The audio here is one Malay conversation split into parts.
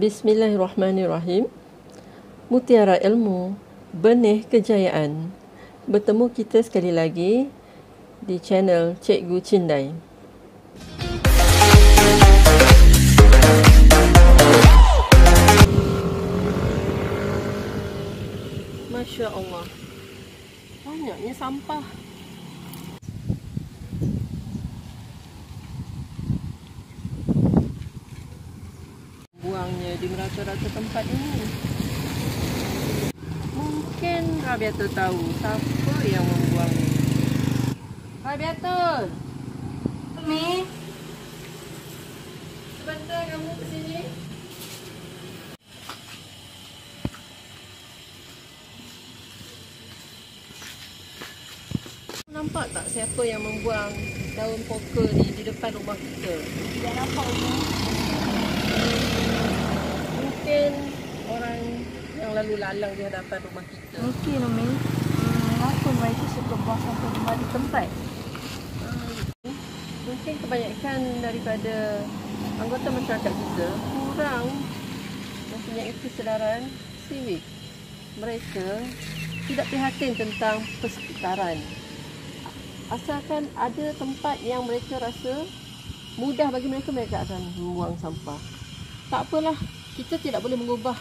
Bismillahirrahmanirrahim. Mutiara Ilmu, Benih Kejayaan. Bertemu kita sekali lagi di channel Cikgu Cindai. Masya Allah, banyaknya sampah. Buangnya di merata-rata tempat ini. Mungkin Rabiatul tahu siapa yang membuang ni. Rabiatul, Mi, sebentar kamu ke sini. Nampak tak siapa yang membuang daun poker ni di depan rumah kita? tidak nampak ni. Mungkin orang yang lalu lalang di hadapan rumah kita. Mungkin Mi. Kenapa mereka suka buang sampah di mana tempat? Mungkin kebanyakan daripada anggota masyarakat kita kurang mempunyai kesedaran sivik. Mereka tidak prihatin tentang persekitaran. Asalkan ada tempat yang mereka rasa mudah bagi mereka, mereka akan buang sampah. Tak apalah, kita tidak boleh mengubah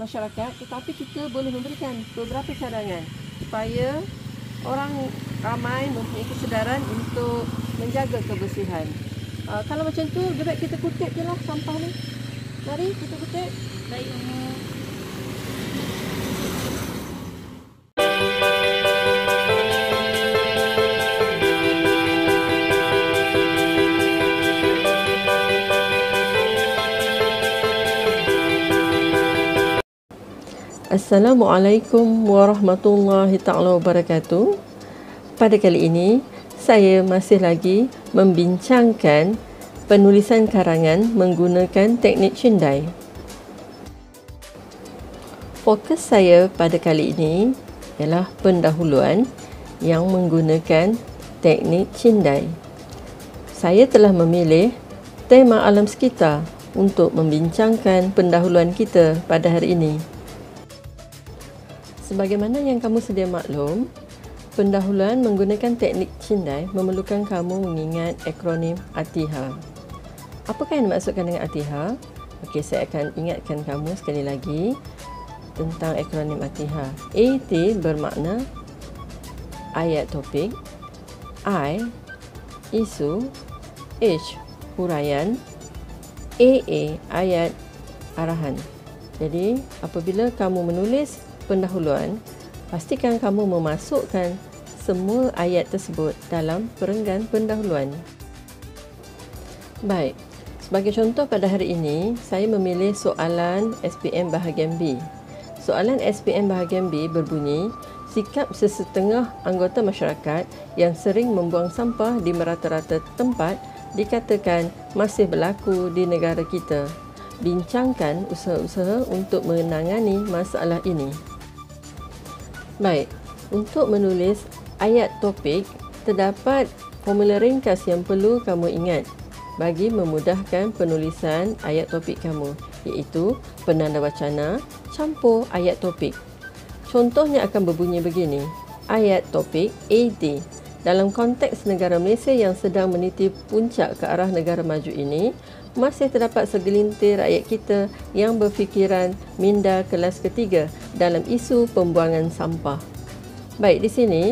masyarakat, tetapi kita boleh memberikan beberapa cadangan supaya orang ramai mempunyai kesedaran untuk menjaga kebersihan. Kalau macam tu, lebih baik kita kutip je lah sampah ni. Mari kita kutip. Baik, Mi. Assalamualaikum warahmatullahi ta'ala wabarakatuh. Pada kali ini, saya masih lagi membincangkan penulisan karangan menggunakan teknik Cindai. Fokus saya pada kali ini ialah pendahuluan yang menggunakan teknik Cindai. Saya telah memilih tema alam sekitar untuk membincangkan pendahuluan kita pada hari ini. Sebagaimana yang kamu sedia maklum, pendahuluan menggunakan teknik Cindai memerlukan kamu mengingat akronim ATIHA. Apakah yang dimaksudkan dengan ATIHA? Okey, saya akan ingatkan kamu sekali lagi tentang akronim ATIHA. AT bermakna ayat topik, I isu, H huraian, AA ayat arahan. Jadi, apabila kamu menulis pendahuluan, pastikan kamu memasukkan semua ayat tersebut dalam perenggan pendahuluan. Baik, sebagai contoh pada hari ini, saya memilih soalan SPM bahagian B. Soalan SPM bahagian B berbunyi, sikap sesetengah anggota masyarakat yang sering membuang sampah di merata-rata tempat dikatakan masih berlaku di negara kita. Bincangkan usaha-usaha untuk menangani masalah ini. Baik, untuk menulis ayat topik, terdapat formula ringkas yang perlu kamu ingat bagi memudahkan penulisan ayat topik kamu, iaitu penanda wacana campur ayat topik. Contohnya akan berbunyi begini, ayat topik AD. Dalam konteks negara Malaysia yang sedang meniti puncak ke arah negara maju ini, masih terdapat segelintir rakyat kita yang berfikiran minda kelas ketiga dalam isu pembuangan sampah. Baik, di sini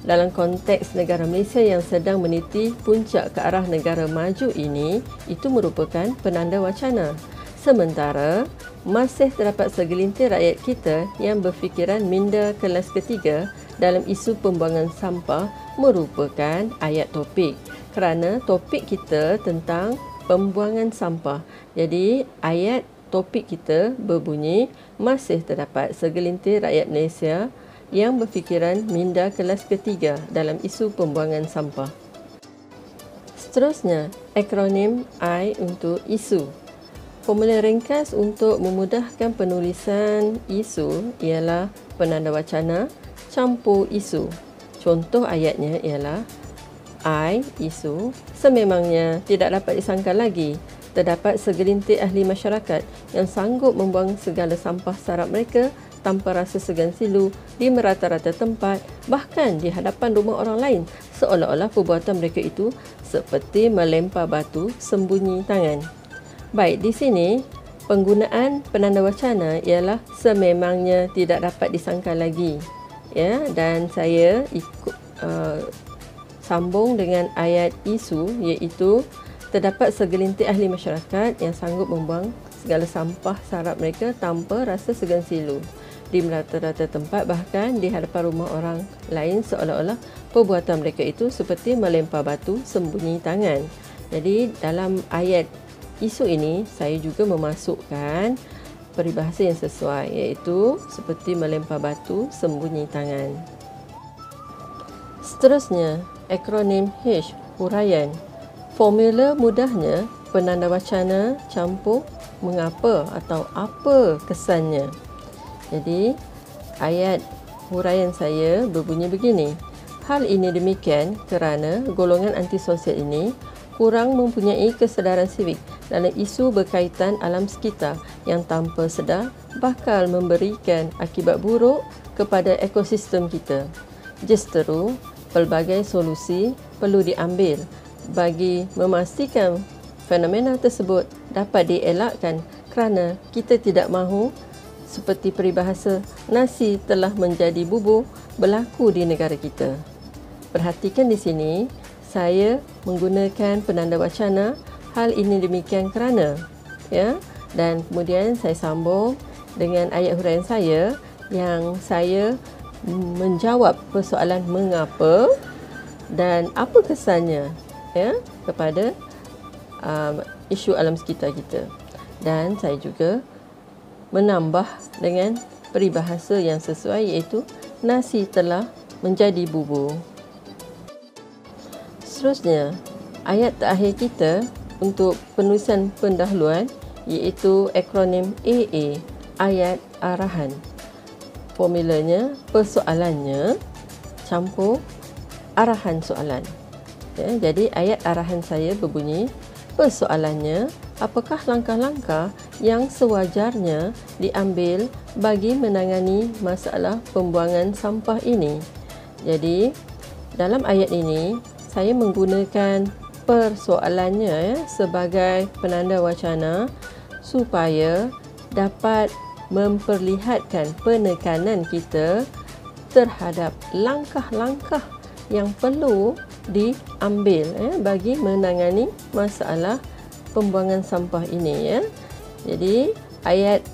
dalam konteks negara Malaysia yang sedang meniti puncak ke arah negara maju ini, itu merupakan penanda wacana. Sementara masih terdapat segelintir rakyat kita yang berfikiran minda kelas ketiga dalam isu pembuangan sampah merupakan ayat topik, kerana topik kita tentang pembuangan sampah. Jadi, ayat topik kita berbunyi, masih terdapat segelintir rakyat Malaysia yang berfikiran minda kelas ketiga dalam isu pembuangan sampah. Seterusnya, akronim I untuk isu. Formula ringkas untuk memudahkan penulisan isu ialah penanda wacana campur isu. Contoh ayatnya ialah I isu sememangnya tidak dapat disangkal lagi terdapat segelintir ahli masyarakat yang sanggup membuang segala sampah sarap mereka tanpa rasa segan silu di merata-rata tempat, bahkan di hadapan rumah orang lain, seolah-olah perbuatan mereka itu seperti melempar batu sembunyi tangan. Baik, di sini penggunaan penanda wacana ialah sememangnya tidak dapat disangkal lagi. Ya, dan saya sambung dengan ayat isu, iaitu terdapat segelintir ahli masyarakat yang sanggup membuang segala sampah sarap mereka tanpa rasa segan silu di merata-rata tempat, bahkan di hadapan rumah orang lain, seolah-olah perbuatan mereka itu seperti melempar batu sembunyi tangan. Jadi dalam ayat isu ini saya juga memasukkan peribahasa yang sesuai, iaitu seperti melempar batu sembunyi tangan. Seterusnya, akronim H, huraian. Formula mudahnya penanda wacana campur mengapa atau apa kesannya. Jadi, ayat huraian saya berbunyi begini. Hal ini demikian kerana golongan antisosial ini kurang mempunyai kesedaran sivik dalam isu berkaitan alam sekitar yang tanpa sedar bakal memberikan akibat buruk kepada ekosistem kita. Justeru, pelbagai solusi perlu diambil bagi memastikan fenomena tersebut dapat dielakkan kerana kita tidak mahu seperti peribahasa nasi telah menjadi bubur berlaku di negara kita. Perhatikan di sini, saya menggunakan penanda wacana hal ini demikian kerana, ya, dan kemudian saya sambung dengan ayat huraian saya yang saya menjawab persoalan mengapa dan apa kesannya, ya, kepada isu alam sekitar kita. Dan saya juga menambah dengan peribahasa yang sesuai, iaitu nasi telah menjadi bubur. Seterusnya, ayat terakhir kita untuk penulisan pendahuluan iaitu akronim AA, ayat arahan. Formulanya, persoalannya campur arahan soalan. Ya, jadi ayat arahan saya berbunyi, persoalannya, apakah langkah-langkah yang sewajarnya diambil bagi menangani masalah pembuangan sampah ini? Jadi, dalam ayat ini, saya menggunakan persoalannya, ya, sebagai penanda wacana supaya dapat memperlihatkan penekanan kita terhadap langkah-langkah yang perlu diambil, ya, bagi menangani masalah pembuangan sampah ini, ya. Jadi ayat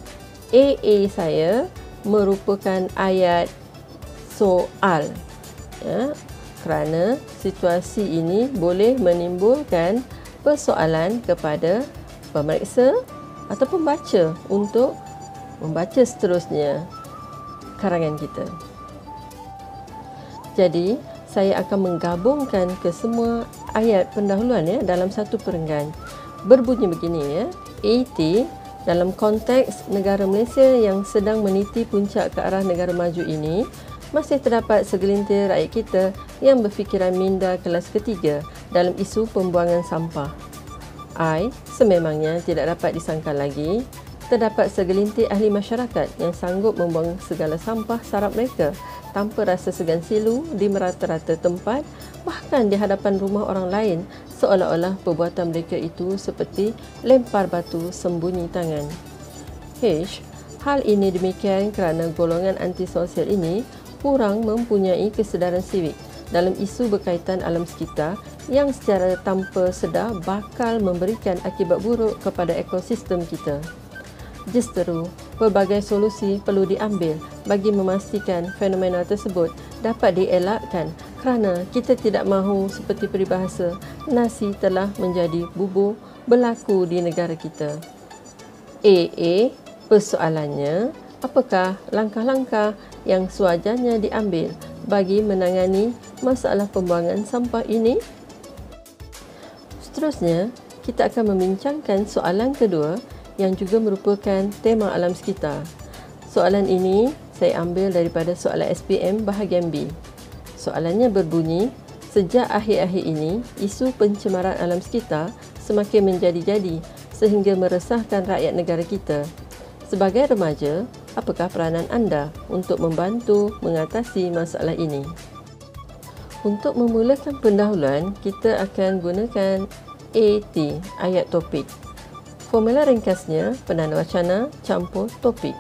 AA saya merupakan ayat soal, ya, kerana situasi ini boleh menimbulkan persoalan kepada pemeriksa atau pembaca untuk membaca seterusnya karangan kita. Jadi saya akan menggabungkan kesemua ayat pendahuluan, ya, dalam satu perenggan. Berbunyi begini, ya. AT dalam konteks negara Malaysia yang sedang meniti puncak ke arah negara maju ini, masih terdapat segelintir rakyat kita yang berfikiran minda kelas ketiga dalam isu pembuangan sampah. I, sememangnya tidak dapat disangkal lagi, terdapat segelintir ahli masyarakat yang sanggup membuang segala sampah sarap mereka tanpa rasa segan silu di merata-rata tempat, bahkan di hadapan rumah orang lain, seolah-olah perbuatan mereka itu seperti lempar batu sembunyi tangan. H, hal ini demikian kerana golongan antisosial ini kurang mempunyai kesedaran sivik dalam isu berkaitan alam sekitar yang secara tanpa sedar bakal memberikan akibat buruk kepada ekosistem kita. Justeru, pelbagai solusi perlu diambil bagi memastikan fenomena tersebut dapat dielakkan kerana kita tidak mahu seperti peribahasa nasi telah menjadi bubur berlaku di negara kita. AA, persoalannya, apakah langkah-langkah yang sewajarnya diambil bagi menangani masalah pembuangan sampah ini? Seterusnya, kita akan membincangkan soalan kedua yang juga merupakan tema alam sekitar. Soalan ini saya ambil daripada soalan SPM bahagian B. Soalannya berbunyi, sejak akhir-akhir ini, isu pencemaran alam sekitar semakin menjadi-jadi sehingga meresahkan rakyat negara kita. Sebagai remaja, apakah peranan anda untuk membantu mengatasi masalah ini? Untuk memulakan pendahuluan, kita akan gunakan AT, ayat topik. Formula ringkasnya, penanda wacana campur topik.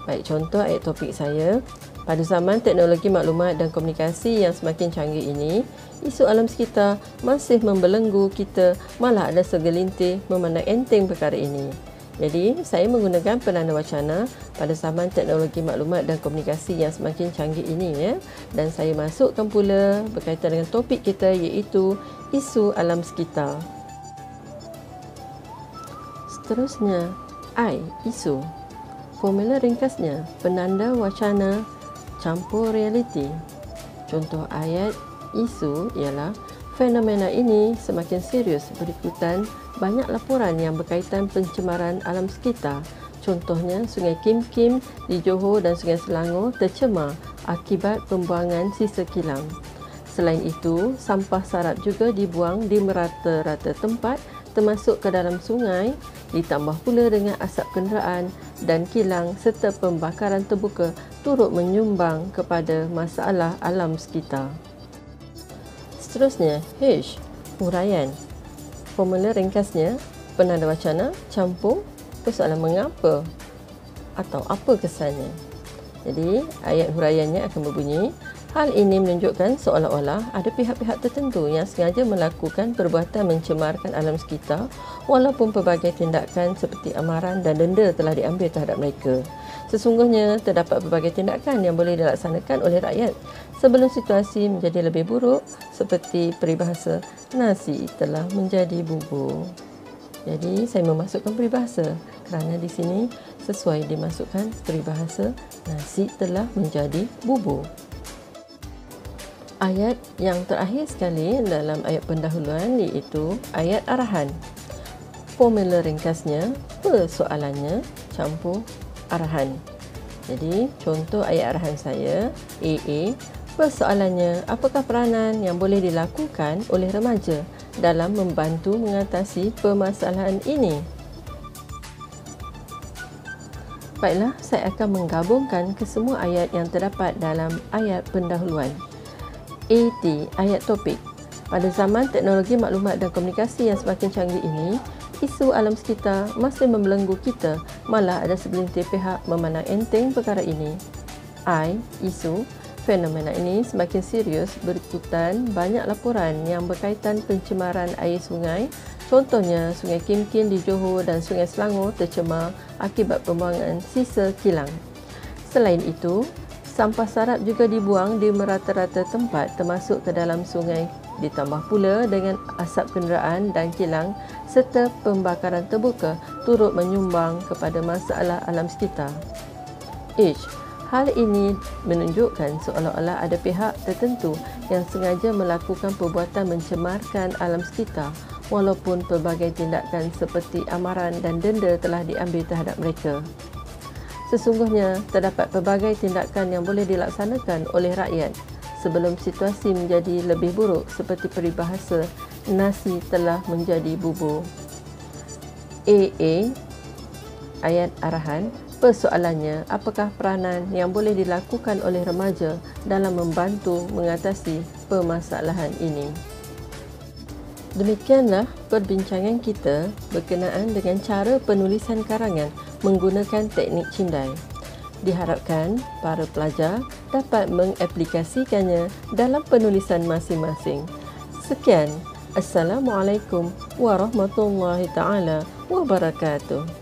Baik, contoh ayat topik saya. Pada zaman teknologi maklumat dan komunikasi yang semakin canggih ini, isu alam sekitar masih membelenggu kita, malah ada segelintir memandang enteng perkara ini. Jadi, saya menggunakan penanda wacana pada zaman teknologi maklumat dan komunikasi yang semakin canggih ini, ya. Dan saya masukkan pula berkaitan dengan topik kita, iaitu isu alam sekitar. Seterusnya, I, isu. Formula ringkasnya, penanda wacana campur realiti. Contoh ayat isu ialah fenomena ini semakin serius berikutan banyak laporan yang berkaitan pencemaran alam sekitar. Contohnya, Sungai Kim Kim di Johor dan Sungai Selangor tercemar akibat pembuangan sisa kilang. Selain itu, sampah sarap juga dibuang di merata-rata tempat termasuk ke dalam sungai, ditambah pula dengan asap kenderaan dan kilang serta pembakaran terbuka turut menyumbang kepada masalah alam sekitar. Seterusnya, H, huraian. Formula ringkasnya, penanda wacana campur persoalan mengapa atau apa kesannya. Jadi, ayat huraiannya akan berbunyi, hal ini menunjukkan seolah-olah ada pihak-pihak tertentu yang sengaja melakukan perbuatan mencemarkan alam sekitar walaupun pelbagai tindakan seperti amaran dan denda telah diambil terhadap mereka. Sesungguhnya, terdapat pelbagai tindakan yang boleh dilaksanakan oleh rakyat sebelum situasi menjadi lebih buruk, seperti peribahasa, nasi telah menjadi bubur. Jadi, saya memasukkan peribahasa kerana di sini sesuai dimasukkan peribahasa, nasi telah menjadi bubur. Ayat yang terakhir sekali dalam ayat pendahuluan iaitu ayat arahan. Formula ringkasnya, persoalannya campur arahan. Jadi, contoh ayat arahan saya, AA, persoalannya, apakah peranan yang boleh dilakukan oleh remaja dalam membantu mengatasi permasalahan ini? Baiklah, saya akan menggabungkan kesemua ayat yang terdapat dalam ayat pendahuluan. AT, ayat topik. Pada zaman teknologi maklumat dan komunikasi yang semakin canggih ini, isu alam sekitar masih membelenggu kita, malah ada segelintir pihak memandang enteng perkara ini. I, isu. Fenomena ini semakin serius berikutan banyak laporan yang berkaitan pencemaran air sungai. Contohnya, Sungai Kim Kim di Johor dan Sungai Selangor tercemar akibat pembuangan sisa kilang. Selain itu, sampah sarap juga dibuang di merata-rata tempat termasuk ke dalam sungai, ditambah pula dengan asap kenderaan dan kilang serta pembakaran terbuka turut menyumbang kepada masalah alam sekitar. H, hal ini menunjukkan seolah-olah ada pihak tertentu yang sengaja melakukan perbuatan mencemarkan alam sekitar walaupun pelbagai tindakan seperti amaran dan denda telah diambil terhadap mereka. Sesungguhnya, terdapat pelbagai tindakan yang boleh dilaksanakan oleh rakyat sebelum situasi menjadi lebih buruk, seperti peribahasa, nasi telah menjadi bubur. AA, ayat arahan. Persoalannya, apakah peranan yang boleh dilakukan oleh remaja dalam membantu mengatasi permasalahan ini? Demikianlah perbincangan kita berkenaan dengan cara penulisan karangan menggunakan teknik cindai. Diharapkan para pelajar dapat mengaplikasikannya dalam penulisan masing-masing. Sekian. Assalamualaikum warahmatullahi taala wabarakatuh.